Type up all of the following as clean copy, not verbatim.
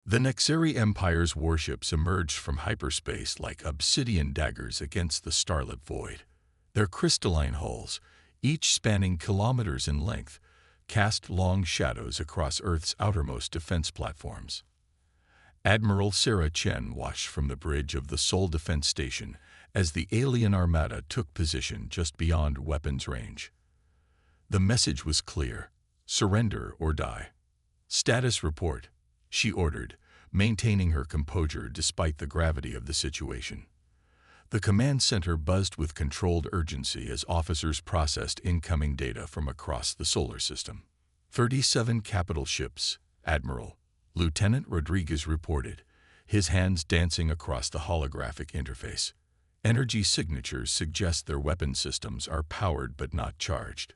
The Nexari Empire's warships emerged from hyperspace like obsidian daggers against the starlit void. Their crystalline hulls, each spanning kilometers in length, cast long shadows across Earth's outermost defense platforms. Admiral Sarah Chen watched from the bridge of the Seoul Defense Station as the alien armada took position just beyond weapons range. The message was clear: surrender or die. "Status report," she ordered, maintaining her composure despite the gravity of the situation. The command center buzzed with controlled urgency as officers processed incoming data from across the solar system. 37 capital ships, Admiral. Lieutenant Rodriguez reported, his hands dancing across the holographic interface. Energy signatures suggest their weapon systems are powered but not charged.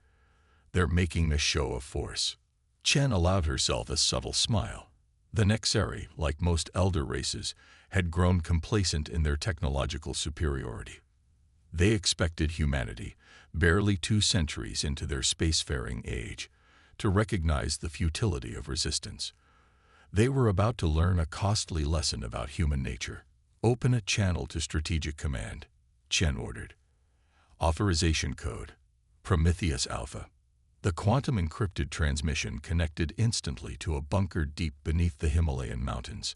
They're making a show of force. Chen allowed herself a subtle smile. The Nexari, like most elder races, had grown complacent in their technological superiority. They expected humanity, barely 2 centuries into their spacefaring age, to recognize the futility of resistance. They were about to learn a costly lesson about human nature. "Open a channel to Strategic Command," Chen ordered. Authorization code: Prometheus Alpha. The quantum-encrypted transmission connected instantly to a bunker deep beneath the Himalayan mountains.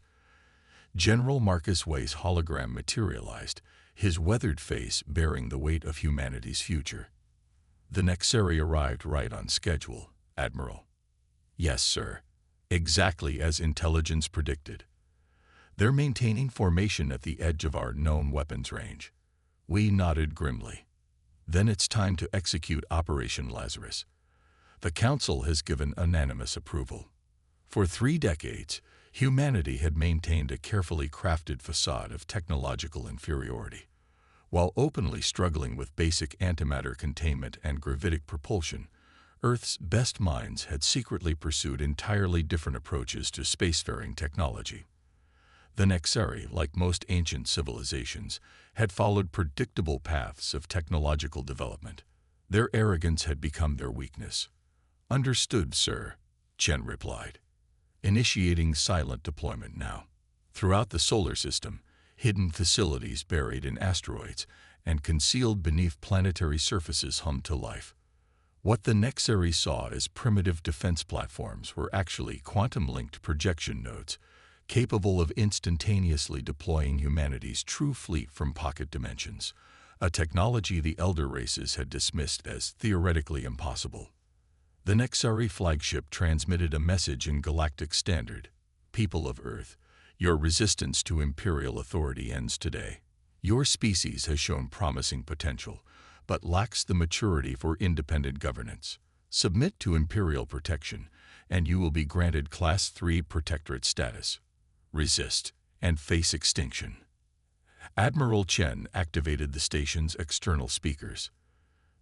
General Marcus Way's hologram materialized, his weathered face bearing the weight of humanity's future. "The Nexari arrived right on schedule, Admiral." "Yes, sir. Exactly as intelligence predicted. They're maintaining formation at the edge of our known weapons range." We nodded grimly. "Then it's time to execute Operation Lazarus." The Council has given unanimous approval. For 3 decades, humanity had maintained a carefully crafted facade of technological inferiority. While openly struggling with basic antimatter containment and gravitic propulsion, Earth's best minds had secretly pursued entirely different approaches to spacefaring technology. The Nexari, like most ancient civilizations, had followed predictable paths of technological development. Their arrogance had become their weakness. "Understood, sir," Chen replied. Initiating silent deployment now. Throughout the solar system, hidden facilities buried in asteroids and concealed beneath planetary surfaces hummed to life. What the Nexari saw as primitive defense platforms were actually quantum-linked projection nodes, capable of instantaneously deploying humanity's true fleet from pocket dimensions, a technology the elder races had dismissed as theoretically impossible. The Nexari flagship transmitted a message in Galactic Standard: "People of Earth, your resistance to imperial authority ends today. Your species has shown promising potential, but lacks the maturity for independent governance. Submit to imperial protection, and you will be granted Class 3 protectorate status. Resist, and face extinction." Admiral Chen activated the station's external speakers.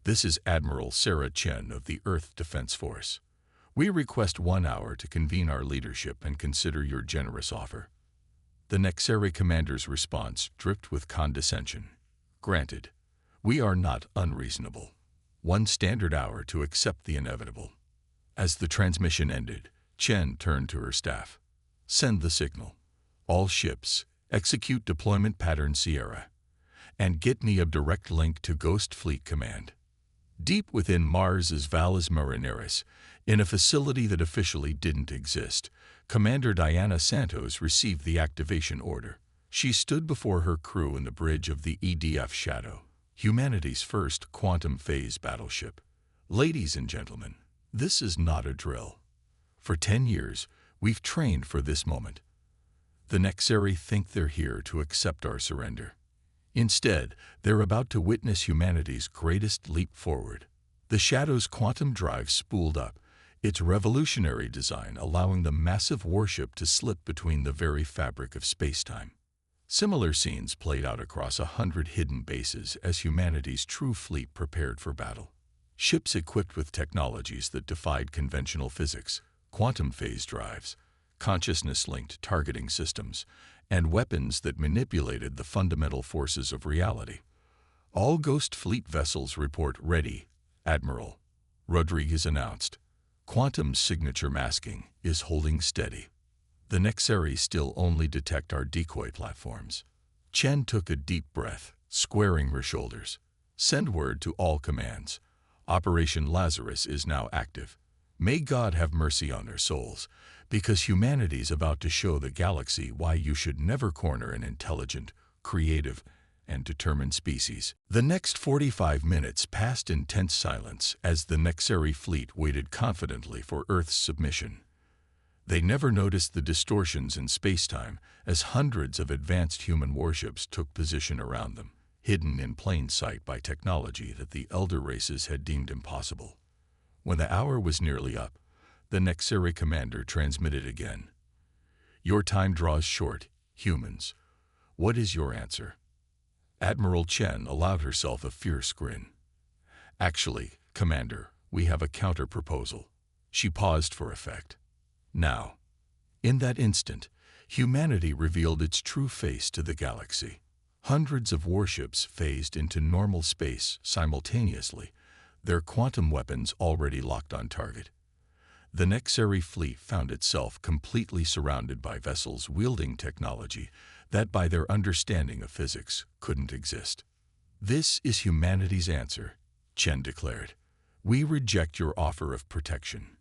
"This is Admiral Sarah Chen of the Earth Defense Force. We request 1 hour to convene our leadership and consider your generous offer." The Nexari commander's response dripped with condescension. "Granted. We are not unreasonable. 1 standard hour to accept the inevitable." As the transmission ended, Chen turned to her staff. "Send the signal. All ships, execute deployment pattern Sierra. And get me a direct link to Ghost Fleet Command." Deep within Mars's Valles Marineris, in a facility that officially didn't exist, Commander Diana Santos received the activation order. She stood before her crew in the bridge of the EDF Shadow, humanity's first quantum phase battleship. "Ladies and gentlemen, this is not a drill. For 10 years, we've trained for this moment. The Nexari think they're here to accept our surrender. Instead, they're about to witness humanity's greatest leap forward." The Shadow's quantum drive spooled up, its revolutionary design allowing the massive warship to slip between the very fabric of spacetime. Similar scenes played out across 100 hidden bases as humanity's true fleet prepared for battle. Ships equipped with technologies that defied conventional physics, quantum phase drives, consciousness-linked targeting systems, and weapons that manipulated the fundamental forces of reality. "All Ghost Fleet vessels report ready, Admiral," Rodriguez announced. "Quantum's signature masking is holding steady." The Nexari still only detect our decoy platforms. Chen took a deep breath, squaring her shoulders. Send word to all commands. Operation Lazarus is now active. May God have mercy on their souls, because humanity's about to show the galaxy why you should never corner an intelligent, creative, and determined species. The next 45 minutes passed in tense silence as the Nexari fleet waited confidently for Earth's submission. They never noticed the distortions in space-time as hundreds of advanced human warships took position around them, hidden in plain sight by technology that the elder races had deemed impossible. When the hour was nearly up, the Nexari commander transmitted again. Your time draws short, humans. What is your answer? Admiral Chen allowed herself a fierce grin. Actually, Commander, we have a counter-proposal. She paused for effect. Now, in that instant, humanity revealed its true face to the galaxy. Hundreds of warships phased into normal space simultaneously, their quantum weapons already locked on target. The Nexari fleet found itself completely surrounded by vessels wielding technology that, by their understanding of physics, couldn't exist. This is humanity's answer, Chen declared. We reject your offer of protection.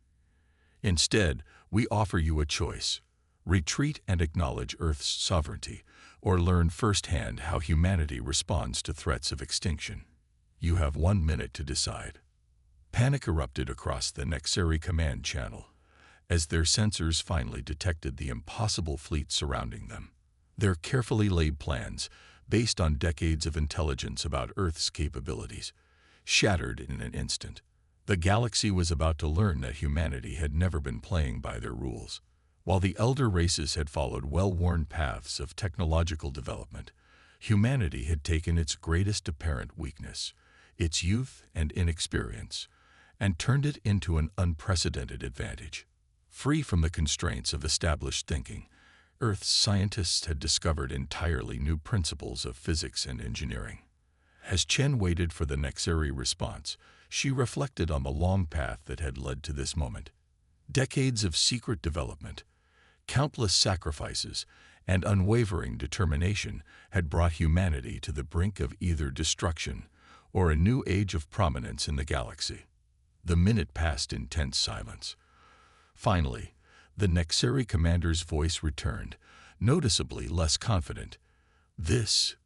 Instead, we offer you a choice. Retreat and acknowledge Earth's sovereignty, or learn firsthand how humanity responds to threats of extinction. You have 1 minute to decide. Panic erupted across the Nexari command channel as their sensors finally detected the impossible fleet surrounding them. Their carefully laid plans, based on decades of intelligence about Earth's capabilities, shattered in an instant. The galaxy was about to learn that humanity had never been playing by their rules. While the elder races had followed well-worn paths of technological development, humanity had taken its greatest apparent weakness, its youth and inexperience, and turned it into an unprecedented advantage. Free from the constraints of established thinking, Earth's scientists had discovered entirely new principles of physics and engineering. As Chen waited for the Nexari response, she reflected on the long path that had led to this moment. Decades of secret development, countless sacrifices, and unwavering determination had brought humanity to the brink of either destruction or a new age of prominence in the galaxy. The minute passed in tense silence. Finally, the Nexari commander's voice returned, noticeably less confident. This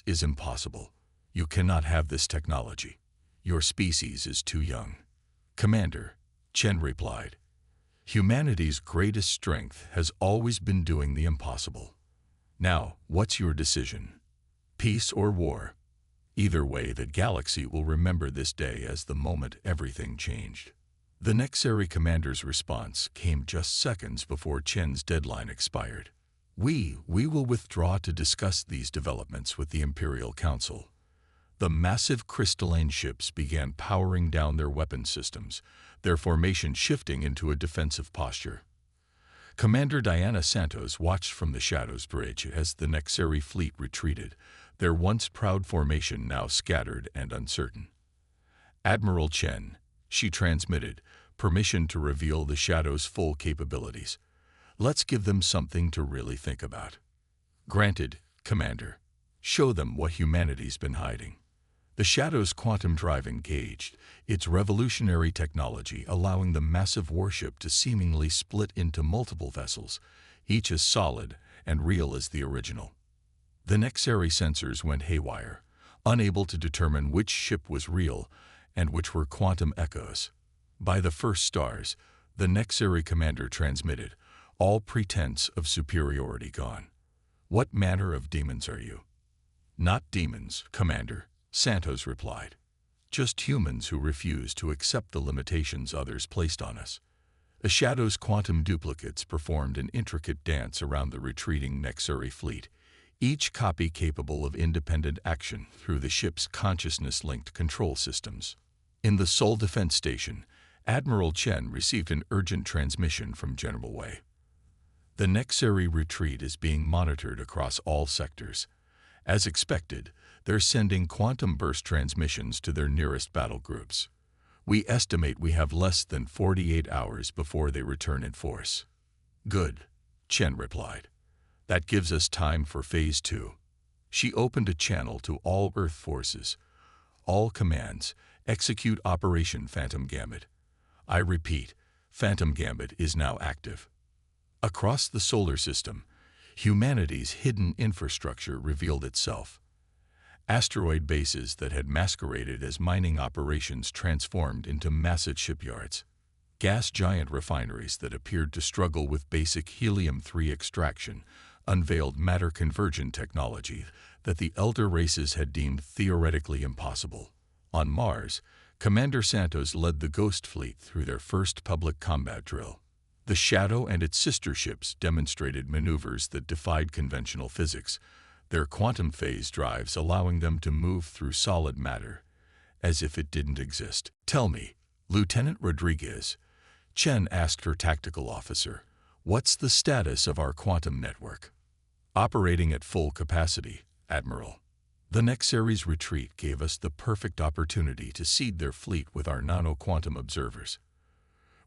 is impossible. You cannot have this technology. Your species is too young. Commander, Chen replied, humanity's greatest strength has always been doing the impossible. Now, what's your decision? Peace or war? Either way, the galaxy will remember this day as the moment everything changed. The Nexari commander's response came just seconds before Chen's deadline expired. We will withdraw to discuss these developments with the Imperial Council. The massive crystalline ships began powering down their weapon systems, their formation shifting into a defensive posture. Commander Diana Santos watched from the Shadows Bridge as the Nexari fleet retreated, their once proud formation now scattered and uncertain. Admiral Chen, she transmitted, permission to reveal the Shadows' full capabilities. Let's give them something to really think about. Granted, Commander. Show them what humanity's been hiding. The Shadow's quantum drive engaged, its revolutionary technology allowing the massive warship to seemingly split into multiple vessels, each as solid and real as the original. The Nexari sensors went haywire, unable to determine which ship was real and which were quantum echoes. By the first stars, the Nexari commander transmitted, all pretense of superiority gone. What manner of demons are you? Not demons, Commander, Santos replied. Just humans who refuse to accept the limitations others placed on us. The Shadow's quantum duplicates performed an intricate dance around the retreating Nexari fleet, each copy capable of independent action through the ship's consciousness-linked control systems. In the Seoul Defense Station, Admiral Chen received an urgent transmission from General Wei. The Nexari retreat is being monitored across all sectors. As expected, they're sending quantum burst transmissions to their nearest battle groups. We estimate we have less than 48 hours before they return in force. Good, Chen replied. That gives us time for Phase 2. She opened a channel to all Earth forces. All commands, execute Operation Phantom Gambit. I repeat, Phantom Gambit is now active. Across the solar system, humanity's hidden infrastructure revealed itself. Asteroid bases that had masqueraded as mining operations transformed into massive shipyards. Gas giant refineries that appeared to struggle with basic helium-3 extraction unveiled matter-conversion technology that the elder races had deemed theoretically impossible. On Mars, Commander Santos led the Ghost Fleet through their first public combat drill. The Shadow and its sister ships demonstrated maneuvers that defied conventional physics, their quantum phase drives allowing them to move through solid matter, as if it didn't exist. Tell me, Lieutenant Rodriguez, Chen asked her tactical officer, what's the status of our quantum network? Operating at full capacity, Admiral. The Nexaries' retreat gave us the perfect opportunity to seed their fleet with our nano-quantum observers.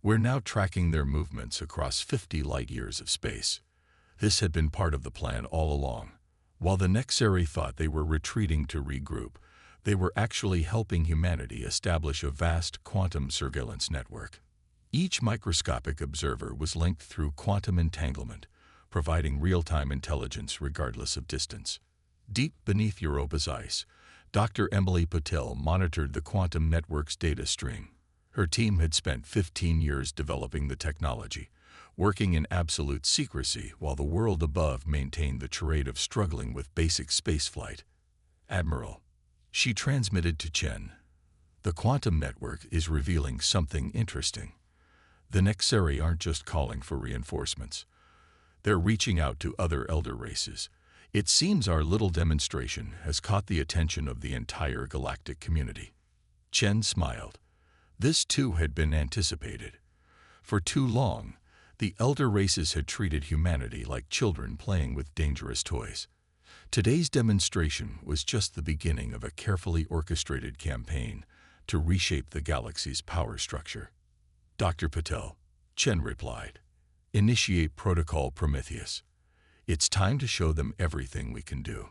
We're now tracking their movements across 50 light-years of space. This had been part of the plan all along. While the Nexarii thought they were retreating to regroup, they were actually helping humanity establish a vast quantum surveillance network. Each microscopic observer was linked through quantum entanglement, providing real-time intelligence regardless of distance. Deep beneath Europa's ice, Dr. Emily Patel monitored the quantum network's data stream. Her team had spent 15 years developing the technology, working in absolute secrecy while the world above maintained the charade of struggling with basic spaceflight. Admiral, she transmitted to Chen. The quantum network is revealing something interesting. The Nexarii aren't just calling for reinforcements. They're reaching out to other elder races. It seems our little demonstration has caught the attention of the entire galactic community. Chen smiled. This too had been anticipated. For too long, the elder races had treated humanity like children playing with dangerous toys. Today's demonstration was just the beginning of a carefully orchestrated campaign to reshape the galaxy's power structure. Dr. Patel, Chen replied, initiate Protocol Prometheus. It's time to show them everything we can do.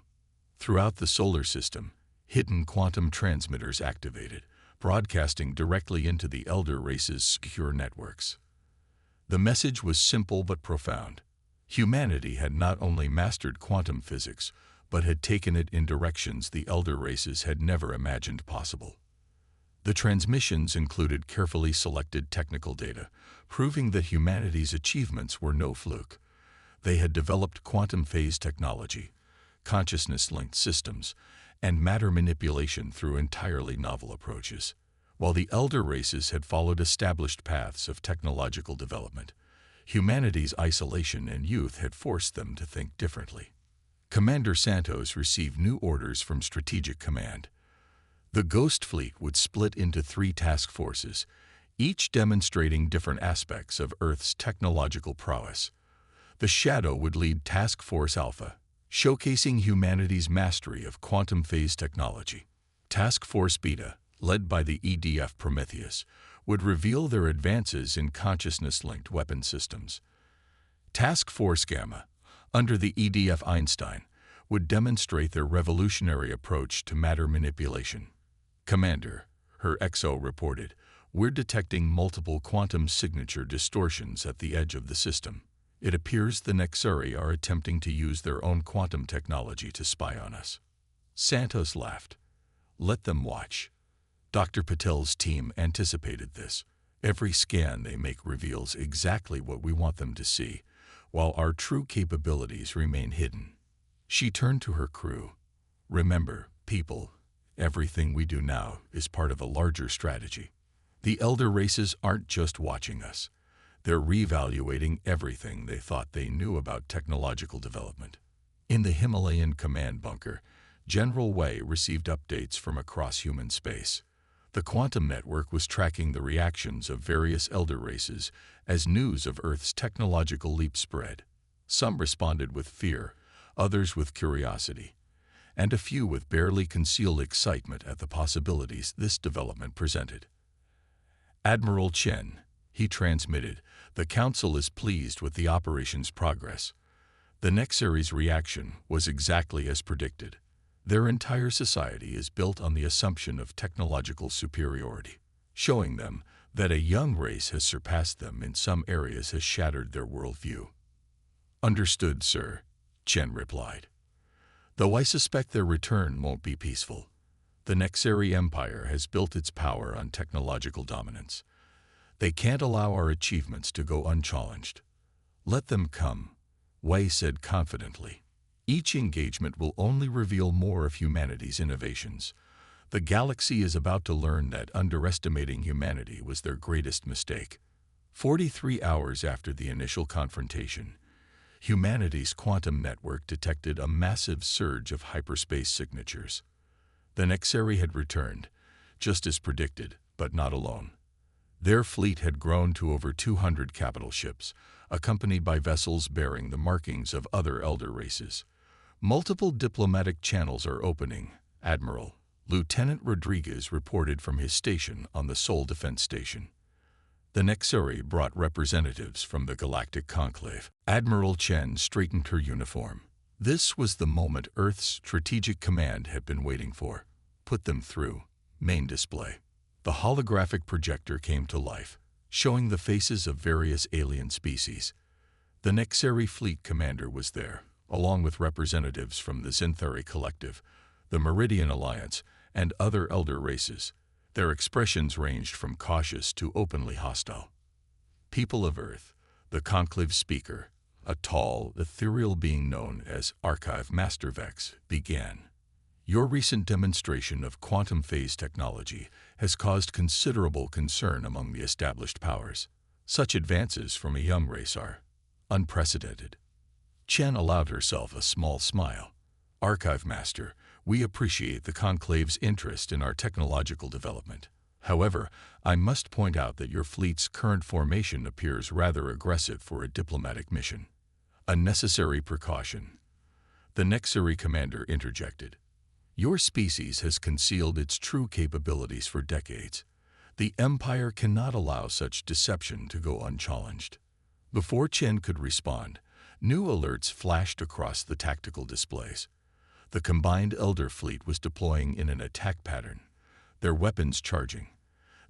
Throughout the solar system, hidden quantum transmitters activated, broadcasting directly into the elder race's secure networks. The message was simple but profound. Humanity had not only mastered quantum physics, but had taken it in directions the elder races had never imagined possible. The transmissions included carefully selected technical data, proving that humanity's achievements were no fluke. They had developed quantum phase technology, consciousness-linked systems, and matter manipulation through entirely novel approaches. While the elder races had followed established paths of technological development, humanity's isolation and youth had forced them to think differently. Commander Santos received new orders from Strategic Command. The Ghost Fleet would split into 3 task forces, each demonstrating different aspects of Earth's technological prowess. The Shadow would lead Task Force Alpha, showcasing humanity's mastery of quantum phase technology. Task Force Beta, led by the EDF Prometheus, would reveal their advances in consciousness-linked weapon systems. Task Force Gamma, under the EDF Einstein, would demonstrate their revolutionary approach to matter manipulation. Commander, her XO reported, we're detecting multiple quantum signature distortions at the edge of the system. It appears the Nexarii are attempting to use their own quantum technology to spy on us. Santos laughed. Let them watch. Dr. Patel's team anticipated this. Every scan they make reveals exactly what we want them to see, while our true capabilities remain hidden. She turned to her crew. Remember, people, everything we do now is part of a larger strategy. The elder races aren't just watching us. They're reevaluating everything they thought they knew about technological development. In the Himalayan command bunker, General Wei received updates from across human space. The quantum network was tracking the reactions of various elder races as news of Earth's technological leap spread. Some responded with fear, others with curiosity, and a few with barely concealed excitement at the possibilities this development presented. Admiral Chen, he transmitted, The Council is pleased with the operation's progress. The Nexary's reaction was exactly as predicted. Their entire society is built on the assumption of technological superiority. Showing them that a young race has surpassed them in some areas has shattered their worldview. Understood, sir, Chen replied. Though I suspect their return won't be peaceful. The Nexary Empire has built its power on technological dominance. They can't allow our achievements to go unchallenged. Let them come, Wei said confidently. Each engagement will only reveal more of humanity's innovations. The galaxy is about to learn that underestimating humanity was their greatest mistake. 43 hours after the initial confrontation, humanity's quantum network detected a massive surge of hyperspace signatures. The Nexary had returned, just as predicted, but not alone. Their fleet had grown to over 200 capital ships, accompanied by vessels bearing the markings of other elder races. Multiple diplomatic channels are opening, Admiral. Lieutenant Rodriguez reported from his station on the Sol Defense Station. The Nexary brought representatives from the Galactic Conclave. Admiral Chen straightened her uniform. This was the moment Earth's strategic command had been waiting for. Put them through. Main display. The holographic projector came to life, showing the faces of various alien species. The Nexary fleet commander was there, along with representatives from the Zinthari Collective, the Meridian Alliance, and other elder races. Their expressions ranged from cautious to openly hostile. People of Earth, the conclave speaker, a tall, ethereal being known as Archive Master Vex, began. Your recent demonstration of quantum phase technology has caused considerable concern among the established powers. Such advances from a young race are unprecedented. Chen allowed herself a small smile. Archive Master, we appreciate the Conclave's interest in our technological development. However, I must point out that your fleet's current formation appears rather aggressive for a diplomatic mission. A necessary precaution. The Nexary commander interjected. Your species has concealed its true capabilities for decades. The Empire cannot allow such deception to go unchallenged. Before Chen could respond, new alerts flashed across the tactical displays. The combined Elder Fleet was deploying in an attack pattern, their weapons charging.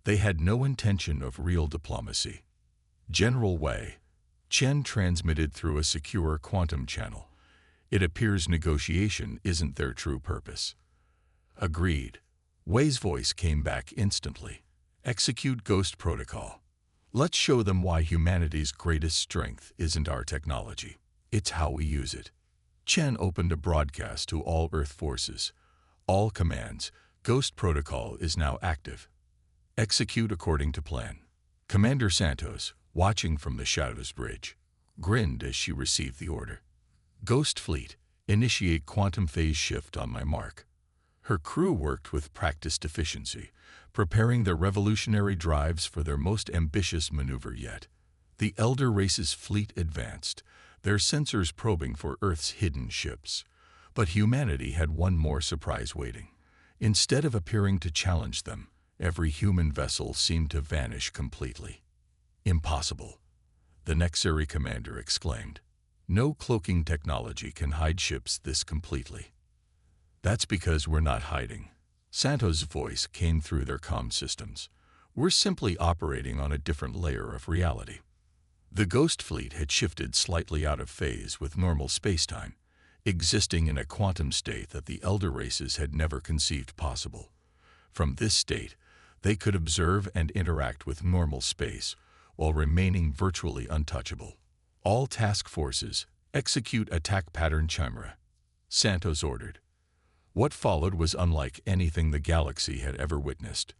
They had no intention of real diplomacy. General Wei, Chen transmitted through a secure quantum channel. It appears negotiation isn't their true purpose. Agreed. Wei's voice came back instantly. Execute Ghost Protocol. Let's show them why humanity's greatest strength isn't our technology. It's how we use it. Chen opened a broadcast to all Earth forces. All commands, Ghost Protocol is now active. Execute according to plan. Commander Santos, watching from the Shadows Bridge, grinned as she received the order. Ghost Fleet, initiate quantum phase shift on my mark. Her crew worked with practiced efficiency, preparing their revolutionary drives for their most ambitious maneuver yet. The Elder Race's fleet advanced, their sensors probing for Earth's hidden ships. But humanity had one more surprise waiting. Instead of appearing to challenge them, every human vessel seemed to vanish completely. Impossible, the Nexary commander exclaimed. No cloaking technology can hide ships this completely. That's because we're not hiding. Santos' voice came through their comm systems. We're simply operating on a different layer of reality. The Ghost Fleet had shifted slightly out of phase with normal spacetime, existing in a quantum state that the Elder Races had never conceived possible. From this state, they could observe and interact with normal space while remaining virtually untouchable. All task forces, execute attack pattern Chimera, Santos ordered. What followed was unlike anything the galaxy had ever witnessed.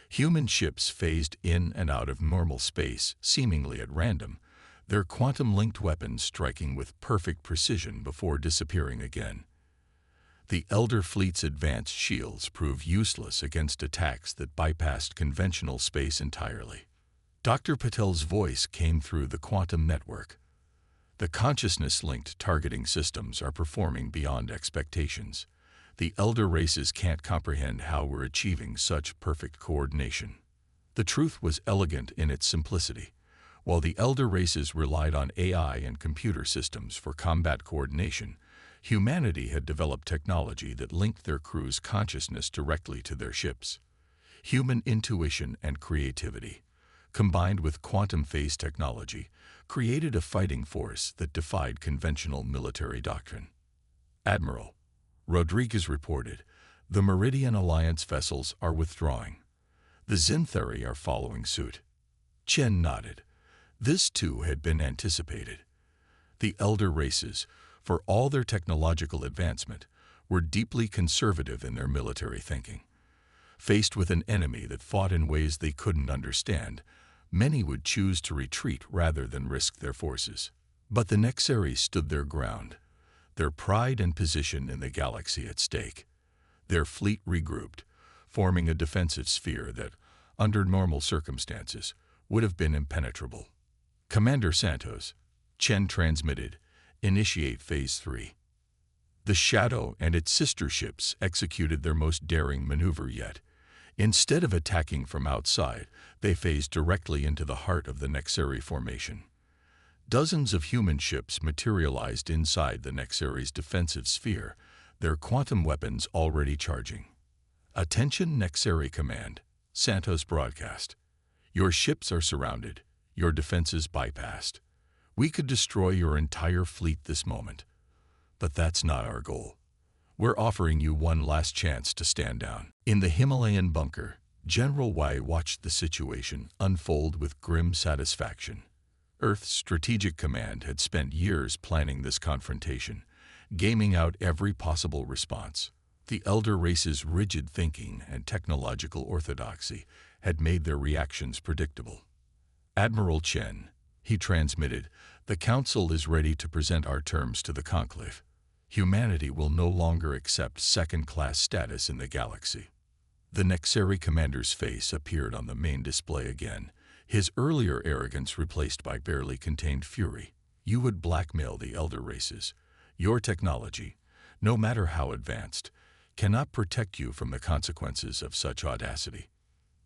Human ships phased in and out of normal space, seemingly at random, their quantum-linked weapons striking with perfect precision before disappearing again. The Elder Fleet's advanced shields proved useless against attacks that bypassed conventional space entirely. Dr. Patel's voice came through the quantum network. The consciousness-linked targeting systems are performing beyond expectations. The Elder Races can't comprehend how we're achieving such perfect coordination. The truth was elegant in its simplicity. While the elder races relied on AI and computer systems for combat coordination, humanity had developed technology that linked their crew's consciousness directly to their ships. Human intuition and creativity, combined with quantum phase technology, created a fighting force that defied conventional military doctrine. Admiral Rodriguez reported, "The Meridian Alliance vessels are withdrawing. The Zinthari are following suit." Chen nodded. This too had been anticipated. The elder races, for all their technological advancement, were deeply conservative in their military thinking. Faced with an enemy that fought in ways they couldn't understand, many would choose to retreat rather than risk their forces. But the Nexarii stood their ground, their pride and position in the galaxy at stake. Their fleet regrouped, forming a defensive sphere that, under normal circumstances, would have been impenetrable. "Commander Santos," Chen transmitted, "initiate Phase 3. The Shadow and its sister ships executed their most daring maneuver yet. Instead of attacking from outside, they phased directly into the heart of the Nexarii formation. Dozens of human ships materialized inside the Nexarii's defensive sphere, their quantum weapons already charging. Attention Nexarii Command, Santos broadcast. Your ships are surrounded, your defenses bypassed. We could destroy your entire fleet this moment. But that's not our goal. We're offering you one last chance to stand down." In the Himalayan bunker, General Y watched the situation unfold with grim satisfaction. Earth's Strategic Command had spent years planning this confrontation, gaming out every possible response. The elder race's rigid thinking and technological orthodoxy had made their reactions predictable. "Admiral Chen," he transmitted, "the Council is ready to present our terms to the Conclave. Humanity will no longer accept second-class status in the galaxy." The Nexarii commander's face appeared on the main display again, his earlier arrogance replaced by barely contained fury. "You would blackmail the elder races. Your technology, no matter how advanced, cannot protect you from the consequences of such audacity."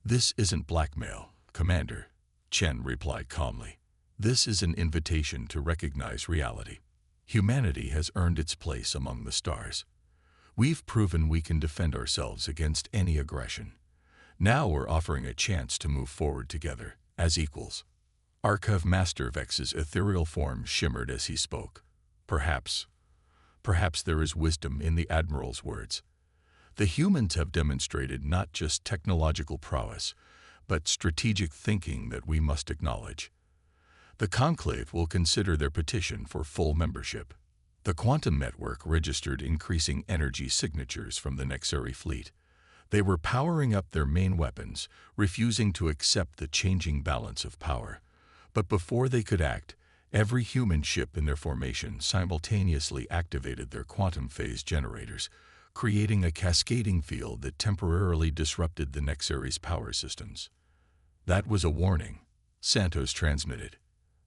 "This isn't blackmail, Commander," Chen replied calmly. "This is an invitation to recognize reality. Humanity has earned its place among the stars. We've proven we can defend ourselves against any aggression. Now we're offering a chance to move forward together, as equals." Archive Master Vex's ethereal form shimmered as he spoke. Perhaps there is wisdom in the Admiral's words. The humans have demonstrated not just technological prowess, but strategic thinking that we must acknowledge. The Conclave will consider their petition for full membership. The quantum network registered increasing energy signatures from the Nexarii fleet. They were powering up their main weapons, refusing to accept the changing balance of power. But before they could act, every human ship in their formation simultaneously activated their quantum phase generators, creating a cascading field that temporarily disrupted the Nexarii's power systems. "That was a warning," Santos transmitted.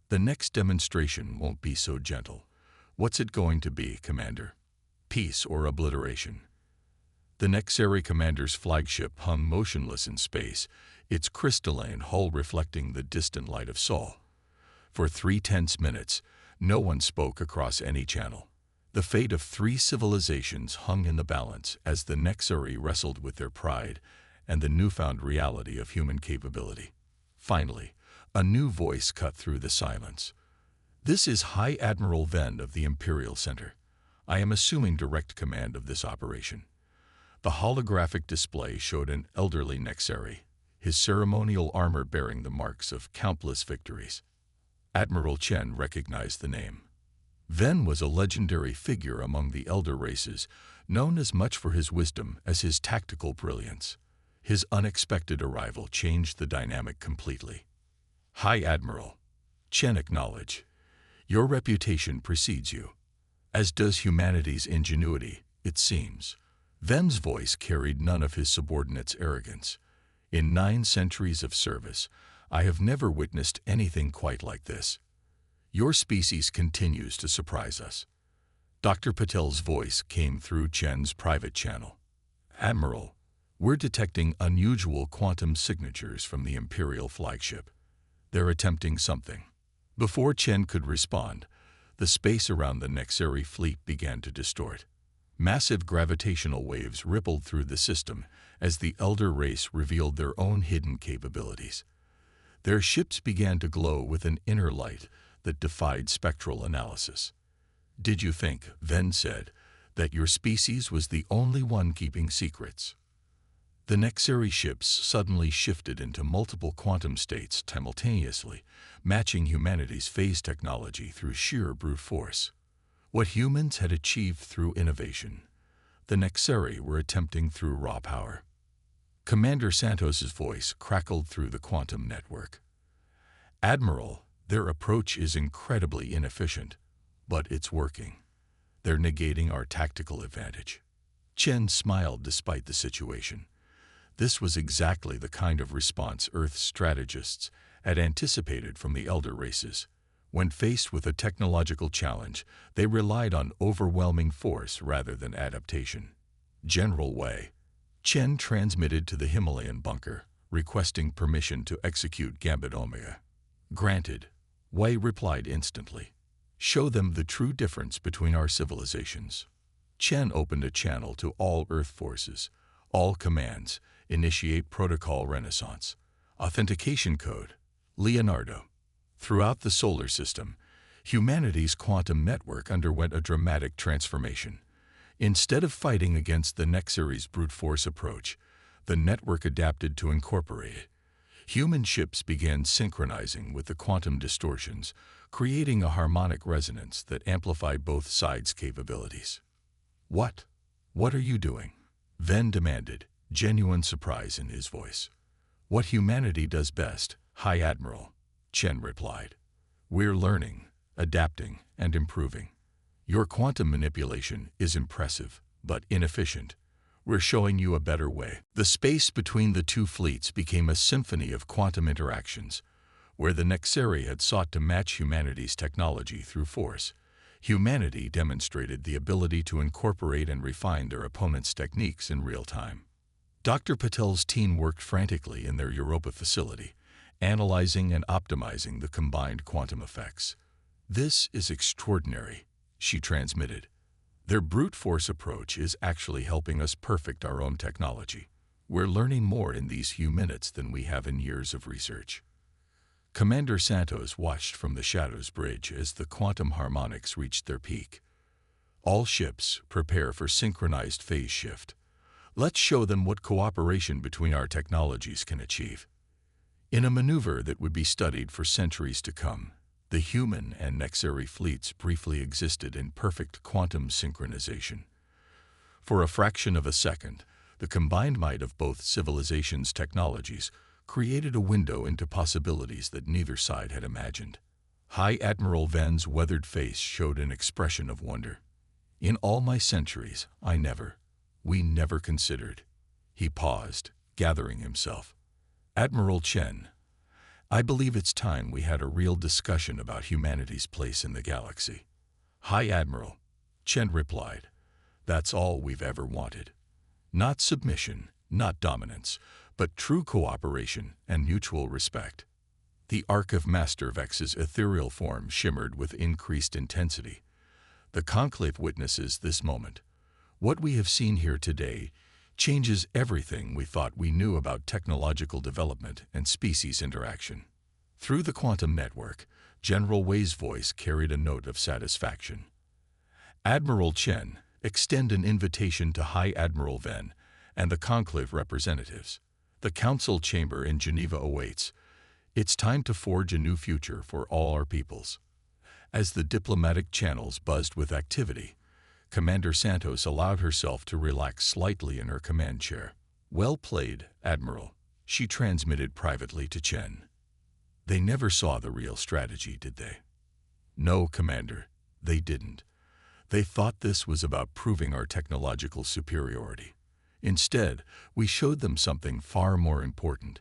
"The next demonstration won't be so gentle. What's it going to be, Commander? Peace or obliteration?" The Nexarii commander's flagship hung motionless in space, its crystalline hull reflecting the distant light of Sol. For 3 tense minutes, no one spoke across any channel. The fate of 3 civilizations hung in the balance as the Nexarii wrestled with their pride and the newfound reality of human capability. Finally, a new voice cut through the silence. "This is High Admiral Ven of the Imperial Center. I am assuming direct command of this operation." The holographic display showed an elderly Nexarii, his ceremonial armor bearing the marks of countless victories. Admiral Chen recognized the name. Ven was a legendary figure among the elder races, known as much for his wisdom as his tactical brilliance. His unexpected arrival changed the dynamic completely. "High Admiral," Chen acknowledged, "your reputation precedes you, as does humanity's ingenuity, it seems." Ven's voice carried none of his subordinates' arrogance. "In 9 centuries of service, I have never witnessed anything quite like this. Your species continues to surprise us." Dr. Patel's voice came through Chen's private channel. "Admiral, we're detecting unusual quantum signatures from the Imperial flagship. They're attempting something. Before Chen could respond, the space around the Nexeri fleet began to distort. Massive gravitational waves rippled through the system as the elder race revealed their own hidden capabilities. Their ships began to glow with an inner light that defied spectral analysis. "Did you think," Ven said, "that your species was the only one keeping secrets?" The Nexeri ships suddenly shifted into multiple quantum states simultaneously, matching humanity's phase technology through sheer brute force. What humans had achieved through innovation, the Nexeri were attempting through raw power. Commander Santos's voice crackled through the quantum network. "Admiral, their approach is incredibly inefficient, but it's working. They're negating our tactical advantage." Chen smiled despite the situation. This was exactly the kind of response Earth's strategists had anticipated from the elder races. When faced with a technological challenge, they relied on overwhelming force rather than adaptation. "General Wei." Chen transmitted to the Himalayan bunker, requesting permission to execute Gambit Omega. "Granted," Wei replied instantly. "Show them the true difference between our civilizations." Chen opened a channel to all Earth forces, all commands. Initiate protocol renaissance. Authentication code, Leonardo. Throughout the solar system, humanity's quantum network underwent a dramatic transformation. Instead of fighting against the Nexeri's brute force approach, the network adapted to incorporate it. Human ships began synchronizing with the quantum distortions, creating a harmonic resonance that amplified both sides' capabilities. What are you doing?" Ven demanded, genuine surprise in his voice. "What humanity does best, High Admiral," Chen replied. "We're learning, adapting, and improving. Your quantum manipulation is impressive, but inefficient. We're showing you a better way." The space between the two fleets became a symphony of quantum interactions. Where the Nexeri had sought to match humanity's technology through force, humanity demonstrated the ability to incorporate and refine their opponent's techniques in real time. Dr. Patel's team worked frantically in their Europa facility, analyzing and optimizing the combined quantum effects. "This is extraordinary," she transmitted. "Their brute force approach is actually helping us perfect our own technology. We're learning more in these few minutes than we have in years of research." Commander Santos watched from the Shadows Bridge as the quantum harmonics reached their peak. "All ships, prepare for synchronized phase shift. Let's show them what cooperation between our technologies can achieve." In a maneuver that would be studied for centuries to come, the human and Nexeri fleets briefly existed in perfect quantum synchronization. For a fraction of a second, the combined might of both civilizations' technologies created a window into possibilities that neither side had imagined. High Admiral Ven's weathered face showed an expression of wonder. "In all my centuries, we never considered." He paused, gathering himself. "Admiral Chen, I believe it's time we had a real discussion about humanity's place in the galaxy." "High Admiral," Chen replied, "that's all we've ever wanted. Not submission, not dominance, but true cooperation and mutual respect." The arc of Master Vex's ethereal form shimmered with increased intensity. The conclave witnesses this moment. What we have seen here today changes everything we thought we knew about technological development and species interaction. Through the quantum network, General Wei's voice carried a note of satisfaction. "Admiral Chen, extend an invitation to High Admiral Ven and the conclave representatives. The council chamber in Geneva awaits. It's time to forge a new future for all our peoples." As the diplomatic channels buzzed with activity, Commander Santos allowed herself to relax slightly in her command chair. "Well played, Admiral," she transmitted privately to Chen. "They never saw the real strategy, did they?" "No, Commander, they didn't. They thought this was about proving our technological superiority. Instead, we showed them something far more important.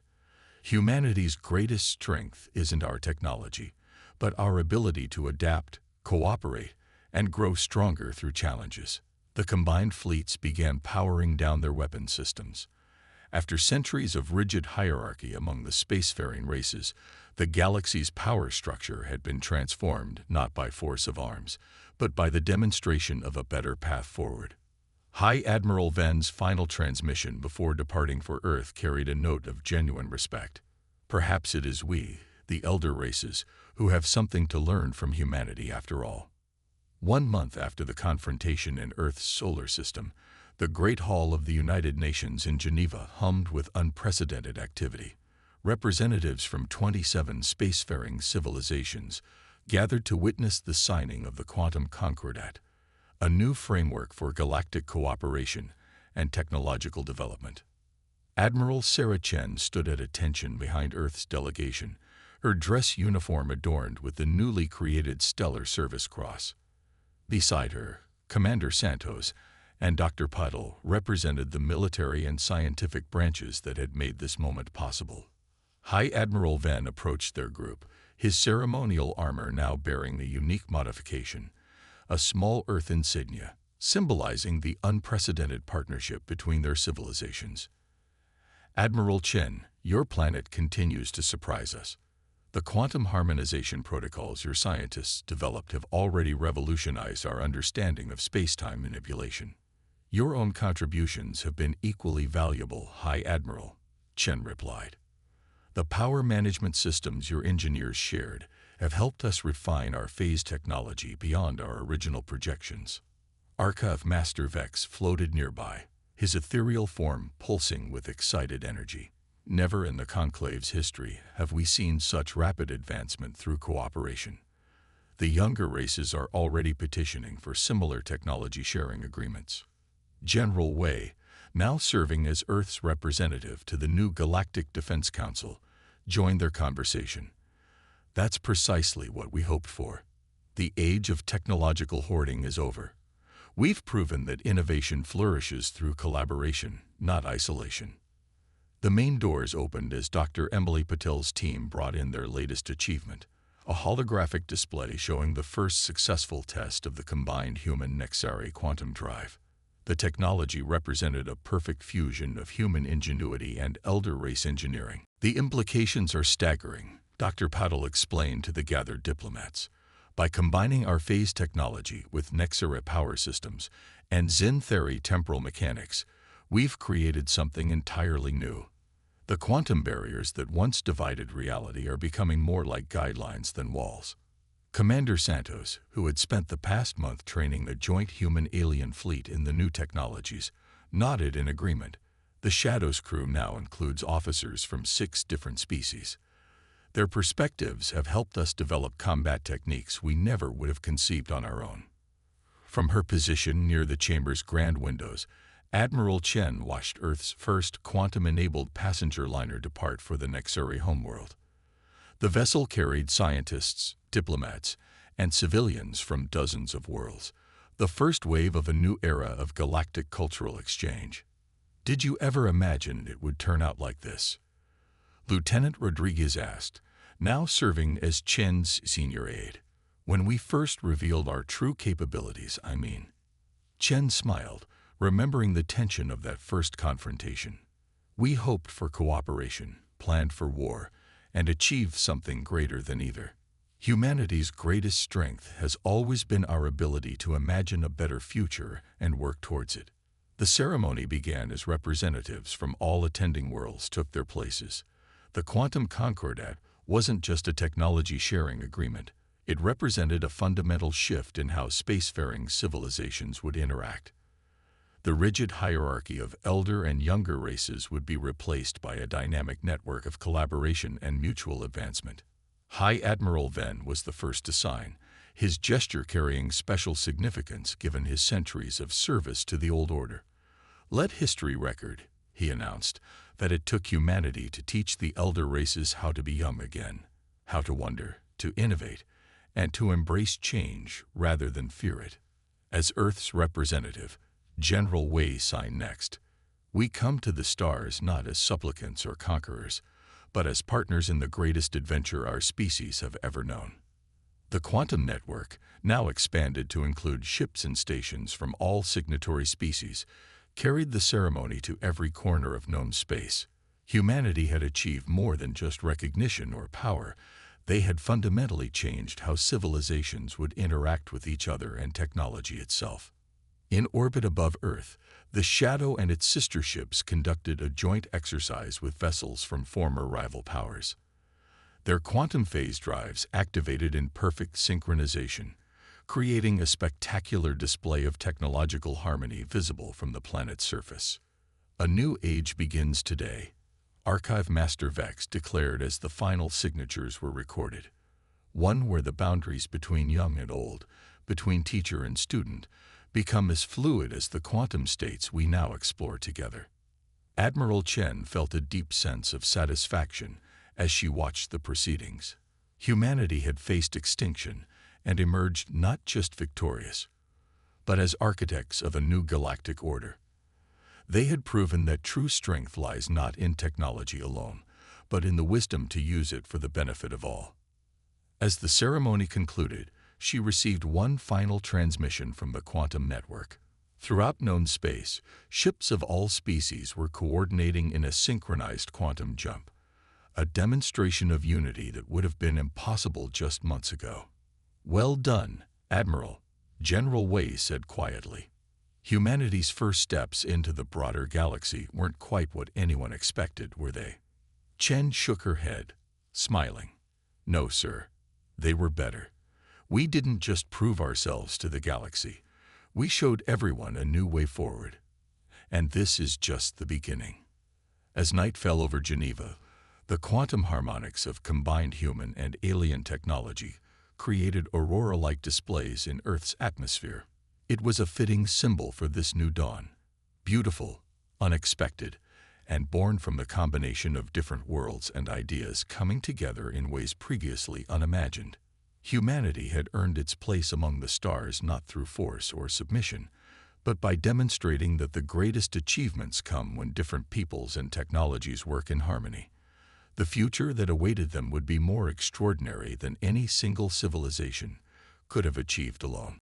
Humanity's greatest strength isn't our technology, but our ability to adapt, cooperate, and grow stronger through challenges." The combined fleets began powering down their weapon systems. After centuries of rigid hierarchy among the spacefaring races, the galaxy's power structure had been transformed not by force of arms, but by the demonstration of a better path forward. High Admiral Ven's final transmission before departing for Earth carried a note of genuine respect. Perhaps it is we, the elder races, who have something to learn from humanity after all. 1 month after the confrontation in Earth's solar system, the Great Hall of the United Nations in Geneva hummed with unprecedented activity. Representatives from 27 spacefaring civilizations gathered to witness the signing of the Quantum Concordat, a new framework for galactic cooperation and technological development. Admiral Sarah Chen stood at attention behind Earth's delegation, her dress uniform adorned with the newly created Stellar Service Cross. Beside her, Commander Santos and Dr. Puddle represented the military and scientific branches that had made this moment possible. High Admiral Ven approached their group, his ceremonial armor now bearing the unique modification, a small Earth insignia, symbolizing the unprecedented partnership between their civilizations. Admiral Chen, your planet continues to surprise us. The quantum harmonization protocols your scientists developed have already revolutionized our understanding of space-time manipulation. Your own contributions have been equally valuable, High Admiral, Chen replied. The power management systems your engineers shared have helped us refine our phase technology beyond our original projections. Archive Master Vex floated nearby, his ethereal form pulsing with excited energy. Never in the Conclave's history have we seen such rapid advancement through cooperation. The younger races are already petitioning for similar technology sharing agreements. General Wei, now serving as Earth's representative to the new Galactic Defense Council, joined their conversation. That's precisely what we hoped for. The age of technological hoarding is over. We've proven that innovation flourishes through collaboration, not isolation. The main doors opened as Dr. Emily Patel's team brought in their latest achievement, a holographic display showing the first successful test of the combined human-Nexari quantum drive. The technology represented a perfect fusion of human ingenuity and elder race engineering. The implications are staggering, Dr. Patel explained to the gathered diplomats. By combining our phase technology with Nexara power systems and Zen-Theory temporal mechanics, we've created something entirely new. The quantum barriers that once divided reality are becoming more like guidelines than walls. Commander Santos, who had spent the past month training the joint human-alien fleet in the new technologies, nodded in agreement. The Shadows crew now includes officers from 6 different species. Their perspectives have helped us develop combat techniques we never would have conceived on our own. From her position near the chamber's grand windows, Admiral Chen watched Earth's first quantum-enabled passenger liner depart for the Nexari homeworld. The vessel carried scientists, diplomats, and civilians from dozens of worlds, the first wave of a new era of galactic cultural exchange. Did you ever imagine it would turn out like this? Lieutenant Rodriguez asked, now serving as Chen's senior aide. When we first revealed our true capabilities, I mean. Chen smiled, remembering the tension of that first confrontation. We hoped for cooperation, planned for war, and achieved something greater than either. Humanity's greatest strength has always been our ability to imagine a better future and work towards it. The ceremony began as representatives from all attending worlds took their places. The Quantum Concordat wasn't just a technology-sharing agreement. It represented a fundamental shift in how spacefaring civilizations would interact. The rigid hierarchy of elder and younger races would be replaced by a dynamic network of collaboration and mutual advancement. High Admiral Ven was the first to sign, his gesture carrying special significance given his centuries of service to the old order. Let history record, he announced, that it took humanity to teach the elder races how to be young again, how to wonder, to innovate, and to embrace change rather than fear it. As Earth's representative, General Wei signed next. We come to the stars not as supplicants or conquerors, but as partners in the greatest adventure our species have ever known. The quantum network, now expanded to include ships and stations from all signatory species, carried the ceremony to every corner of known space. Humanity had achieved more than just recognition or power. They had fundamentally changed how civilizations would interact with each other and technology itself. In orbit above Earth, the Shadow and its sister ships conducted a joint exercise with vessels from former rival powers. Their quantum phase drives activated in perfect synchronization, creating a spectacular display of technological harmony visible from the planet's surface. A new age begins today, Archive Master Vex declared as the final signatures were recorded. One where the boundaries between young and old, between teacher and student, become as fluid as the quantum states we now explore together. Admiral Chen felt a deep sense of satisfaction as she watched the proceedings. Humanity had faced extinction and emerged not just victorious, but as architects of a new galactic order. They had proven that true strength lies not in technology alone, but in the wisdom to use it for the benefit of all. As the ceremony concluded, she received one final transmission from the quantum network. Throughout known space, ships of all species were coordinating in a synchronized quantum jump, a demonstration of unity that would have been impossible just months ago. "Well done, Admiral," General Wei said quietly. Humanity's first steps into the broader galaxy weren't quite what anyone expected, were they? Chen shook her head, smiling. "No, sir. They were better. We didn't just prove ourselves to the galaxy. We showed everyone a new way forward. And this is just the beginning." As night fell over Geneva, the quantum harmonics of combined human and alien technology created aurora-like displays in Earth's atmosphere. It was a fitting symbol for this new dawn, beautiful, unexpected, and born from the combination of different worlds and ideas coming together in ways previously unimagined. Humanity had earned its place among the stars not through force or submission, but by demonstrating that the greatest achievements come when different peoples and technologies work in harmony. The future that awaited them would be more extraordinary than any single civilization could have achieved alone.